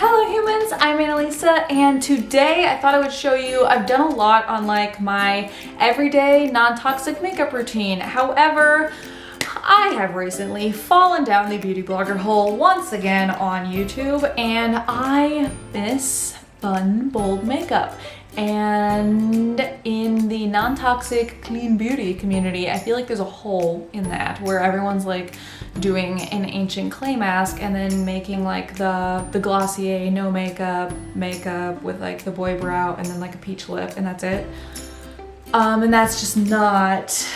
Hello humans, I'm Annalisa, and today I thought I would show you, I've done a lot on like my everyday non-toxic makeup routine. However, I have recently fallen down the beauty blogger hole once again on YouTube, and I miss fun, bold makeup. And in the non-toxic clean beauty community, I feel like there's a hole in that where everyone's like doing an ancient clay mask and then making like the Glossier no makeup with like the boy brow and then like a peach lip, and that's it. And that's just not,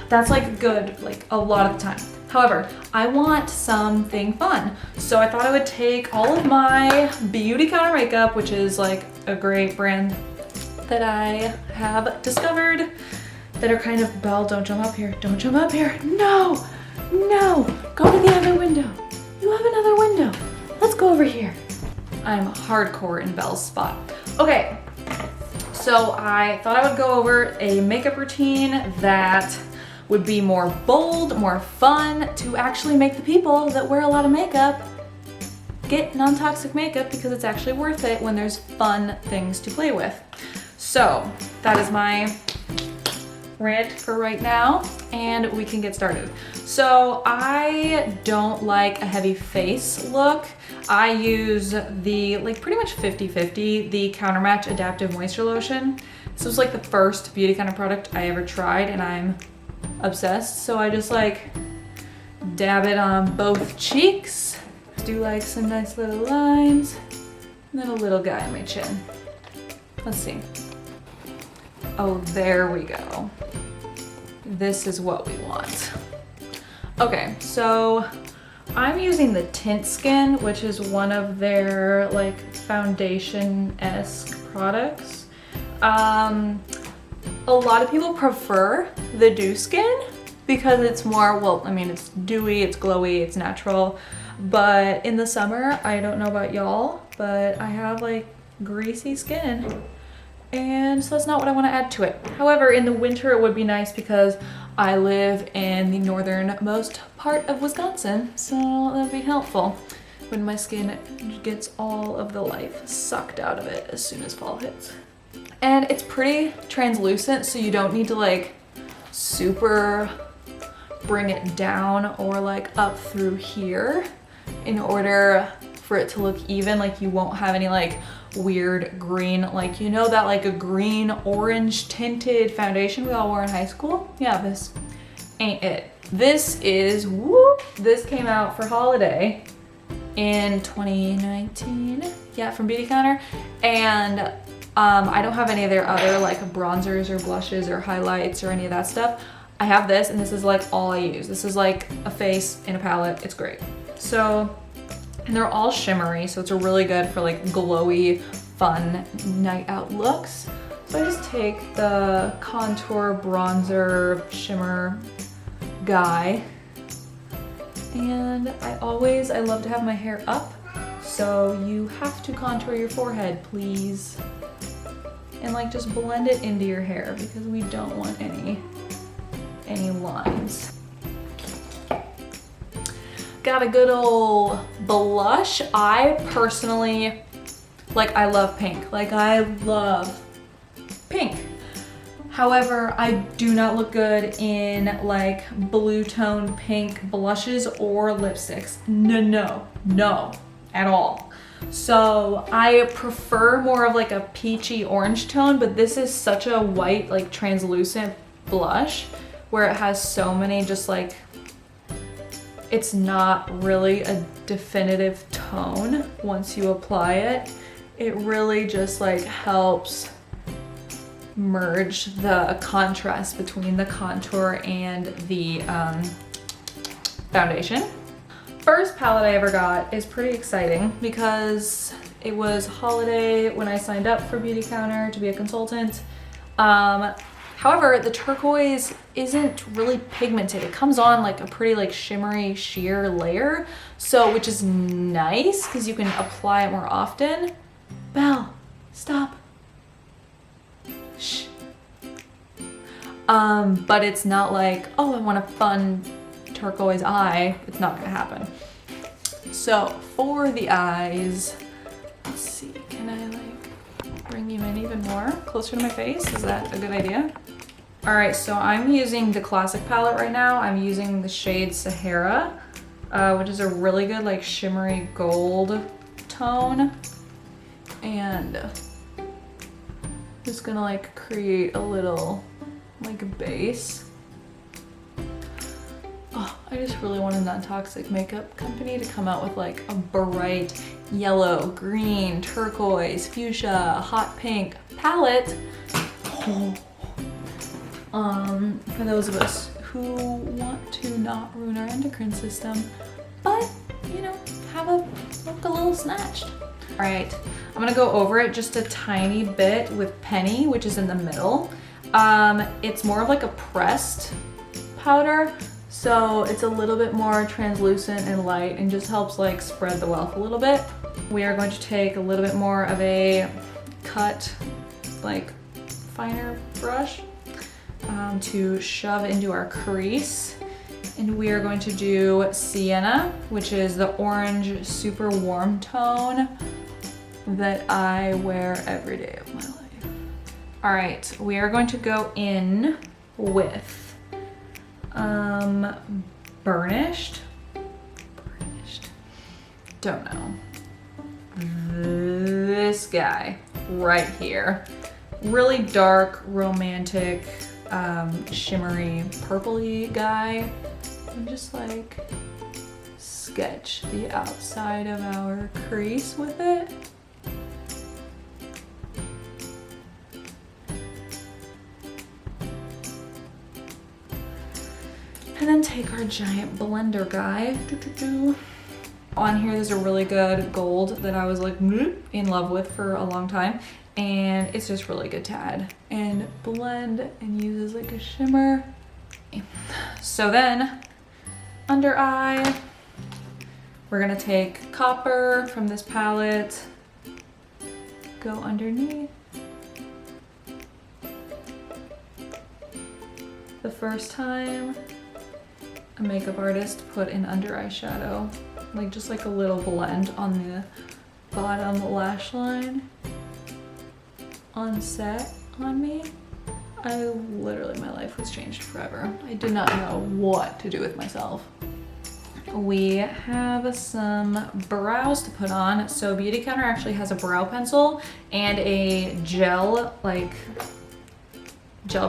that's like good like a lot of the time. However, I want something fun. So I thought I would take all of my Beauty Counter makeup, which is like a great brand that I have discovered that are kind of, Belle, don't jump up here. Don't jump up here. No, no, go to the other window. You have another window. Let's go over here. I'm hardcore in Belle's spot. Okay, so I thought I would go over a makeup routine that would be more bold, more fun, to actually make the people that wear a lot of makeup get non-toxic makeup, because it's actually worth it when there's fun things to play with. So that is my rant for right now, and we can get started. So I don't like a heavy face look. I use the like pretty much 50-50, the Counter Match Adaptive Moisture Lotion. This was like the first Beauty Counter product I ever tried, and I'm obsessed. So I just like dab it on both cheeks, do like some nice little lines, and then a little guy on my chin. Let's see. Oh, there we go. This is what we want. Okay, so I'm using the Tint Skin, which is one of their like foundation-esque products. A lot of people prefer the Dew Skin because it's more, well, I mean, it's dewy, it's glowy, it's natural. But in the summer, I don't know about y'all, but I have like greasy skin, and so that's not what I want to add to it. However, in the winter it would be nice because I live in the northernmost part of Wisconsin, so that'd be helpful when my skin gets all of the life sucked out of it as soon as fall hits. And it's pretty translucent, so you don't need to like super bring it down or like up through here in order for it to look even. Like you won't have any like weird green, like you know that like a green orange tinted foundation we all wore in high school? Yeah, this ain't it. This is, whoop, this came out for holiday in 2019. Yeah, from Beauty Counter. And I don't have any of their other like bronzers or blushes or highlights or any of that stuff. I have this, and this is like all I use. This is like a face in a palette. It's great. So, and they're all shimmery, so it's really good for like glowy, fun night out looks. So I just take the contour bronzer shimmer guy, and I love to have my hair up, so you have to contour your forehead, please. And like just blend it into your hair because we don't want any lines. Got a good old blush. I personally, like, I love pink. Like, I love pink. However, I do not look good in like blue tone pink blushes or lipsticks. No, at all. So I prefer more of like a peachy orange tone, but this is such a white, like translucent blush where it has so many just like, it's not really a definitive tone once you apply it. It really just like helps merge the contrast between the contour and the foundation. First palette I ever got is pretty exciting because it was holiday when I signed up for Beauty Counter to be a consultant. However, the turquoise isn't really pigmented. It comes on like a pretty like shimmery sheer layer, so which is nice because you can apply it more often. Belle, stop. Shh. But it's not like, oh, I want a fun turquoise eye. It's not gonna happen. So for the eyes, Let's see, can I like bring you in even more? Closer to my face? Is that a good idea? All right, so I'm using the classic palette right now. I'm using the shade Sahara, which is a really good like shimmery gold tone. And just gonna like create a little like base. Oh, I just really want a non-toxic makeup company to come out with like a bright yellow, green, turquoise, fuchsia, hot pink palette. For those of us who want to not ruin our endocrine system, but you know, have a look a little snatched. All right, I'm gonna go over it just a tiny bit with Penny, which is in the middle. It's more of like a pressed powder, so it's a little bit more translucent and light and just helps like spread the wealth a little bit. We are going to take a little bit more of a cut, like finer brush to shove into our crease. And we are going to do Sienna, which is the orange super warm tone that I wear every day of my life. All right, we are going to go in with burnished, don't know, this guy right here. Really dark, romantic, shimmery, purpley guy. And just like sketch the outside of our crease with it. And then take our giant blender guy. On here, there's a really good gold that I was like in love with for a long time. And it's just really good to add and blend and use as like a shimmer. So then, under eye, we're gonna take Copper from this palette, go underneath. The first time a makeup artist put an under eye shadow, like just like a little blend on the bottom lash line on set on me, literally my life was changed forever. I did not know what to do with myself. We have some brows to put on. So Beautycounter actually has a brow pencil and a gel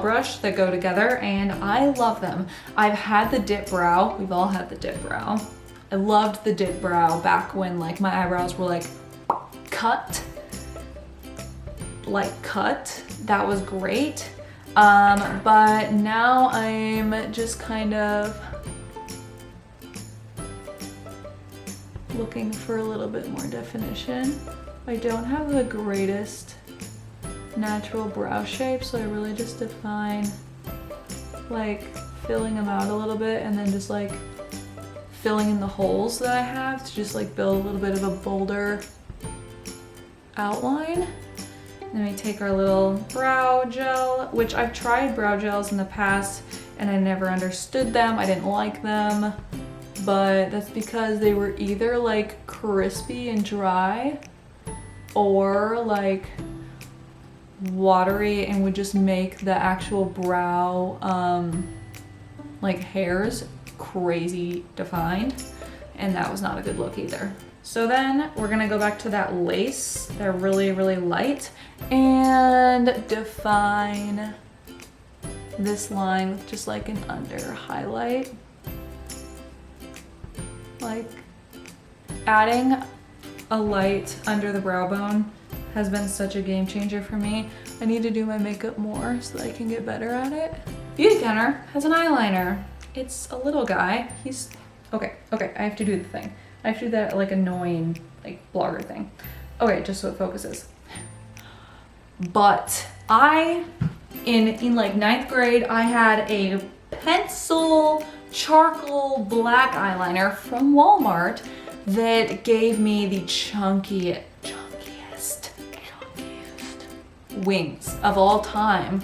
brush that go together, and I love them. I've had the dip brow. We've all had the dip brow. I loved the dip brow back when like my eyebrows were like cut. That was great. But now I'm just kind of looking for a little bit more definition. I don't have the greatest natural brow shape, so I really just define like filling them out a little bit and then just like filling in the holes that I have to just like build a little bit of a bolder outline. Then we take our little brow gel, which I've tried brow gels in the past and I never understood them. I didn't like them, but that's because they were either like crispy and dry or like watery and would just make the actual brow like hairs crazy defined, and that was not a good look either. So then we're gonna go back to that lace, they're really, really light, and define this line with just like an under highlight. Like adding a light under the brow bone has been such a game changer for me. I need to do my makeup more so that I can get better at it. Beautycounter has an eyeliner. It's a little guy. He's, okay, I have to do the thing. I have to do that like annoying like blogger thing. Okay, just so it focuses. But in like 9th grade, I had a pencil charcoal black eyeliner from Walmart that gave me the chunkiest wings of all time.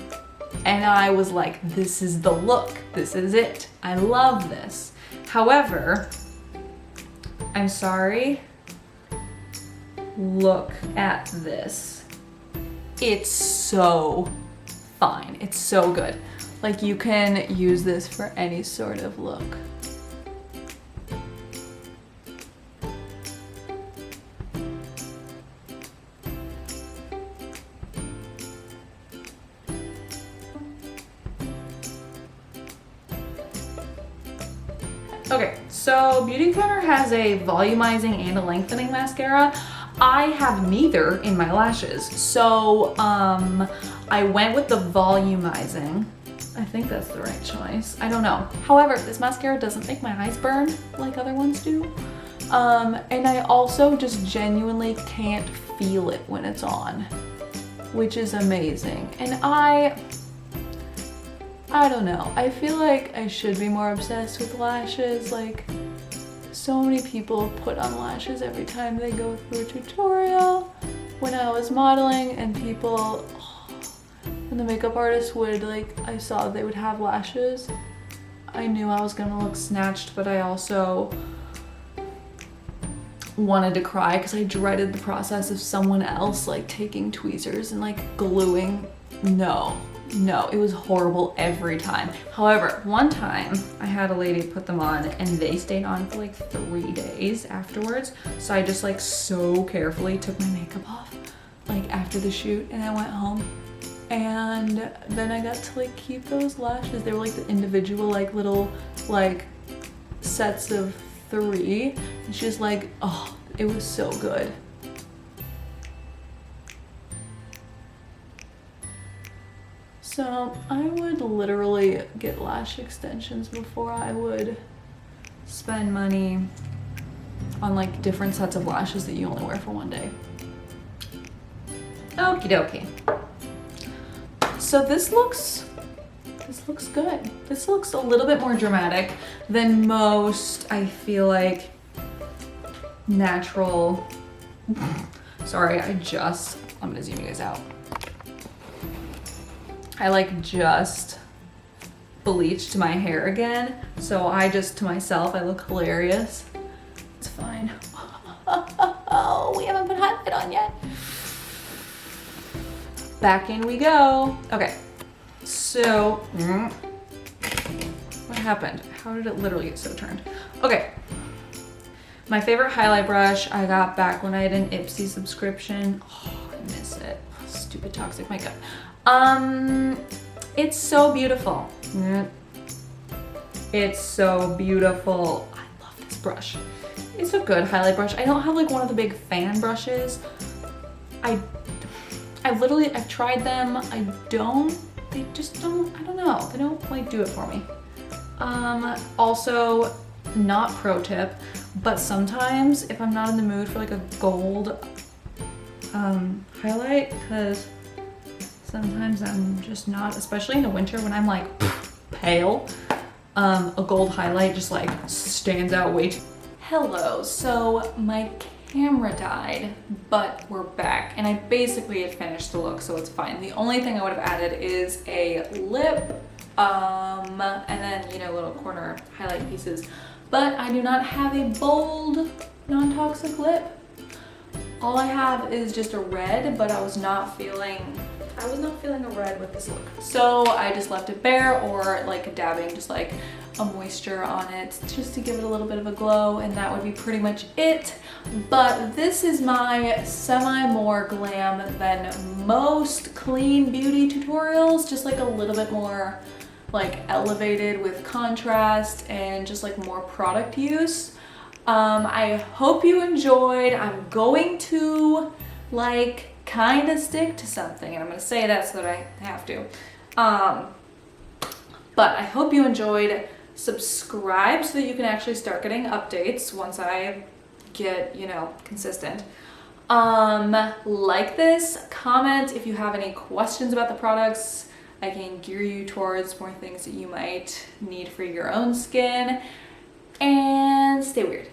And I was like, this is the look, this is it. I love this. However, I'm sorry, look at this. It's so fine. It's so good. Like, you can use this for any sort of look. Okay, so Beauty Counter has a volumizing and a lengthening mascara. I have neither in my lashes, so I went with the volumizing. I think that's the right choice. I don't know. However, this mascara doesn't make my eyes burn like other ones do. And I also just genuinely can't feel it when it's on, which is amazing. And I don't know. I feel like I should be more obsessed with lashes. Like, so many people put on lashes every time they go through a tutorial. When I was modeling and people, when the makeup artist would, like, I saw they would have lashes, I knew I was gonna look snatched, but I also wanted to cry because I dreaded the process of someone else like taking tweezers and like gluing. No, it was horrible every time. However, one time I had a lady put them on and they stayed on for like 3 days afterwards. So I just like so carefully took my makeup off like after the shoot and I went home. And then I got to like keep those lashes. They were like the individual like little like sets of 3. And she's like, oh, it was so good. So I would literally get lash extensions before I would spend money on like different sets of lashes that you only wear for 1 day. Okie dokie. So this looks good. This looks a little bit more dramatic than most, I feel like, natural. Sorry, I'm gonna zoom you guys out. I like just bleached my hair again. So I just, to myself, I look hilarious. It's fine. Oh, we haven't put highlight on yet. Back in we go. Okay, so, what happened? How did it literally get so turned? Okay, my favorite highlight brush I got back when I had an Ipsy subscription. Oh, I miss it. Stupid toxic makeup. It's so beautiful. It's so beautiful. I love this brush. It's a good highlight brush. I don't have like one of the big fan brushes. I've tried them. They just don't, I don't know. They don't like do it for me. Also, not pro tip, but sometimes if I'm not in the mood for like a gold highlight, because sometimes I'm just not, especially in the winter when I'm like pale, a gold highlight just like stands out way too. Hello, so my camera died, but we're back and I basically had finished the look, so it's fine. The only thing I would have added is a lip, and then, you know, little corner highlight pieces, but I do not have a bold non-toxic lip. All I have is just a red, but I was not feeling a red with this look. So I just left it bare, or like dabbing just like a moisture on it just to give it a little bit of a glow, and that would be pretty much it. But this is my semi more glam than most clean beauty tutorials, just like a little bit more like elevated with contrast and just like more product use. I hope you enjoyed. I'm going to like kind of stick to something, and I'm going to say that so that I have to. But I hope you enjoyed. Subscribe so that you can actually start getting updates once I get, you know, consistent. Like this, comment if you have any questions about the products. I can gear you towards more things that you might need for your own skin. And stay weird.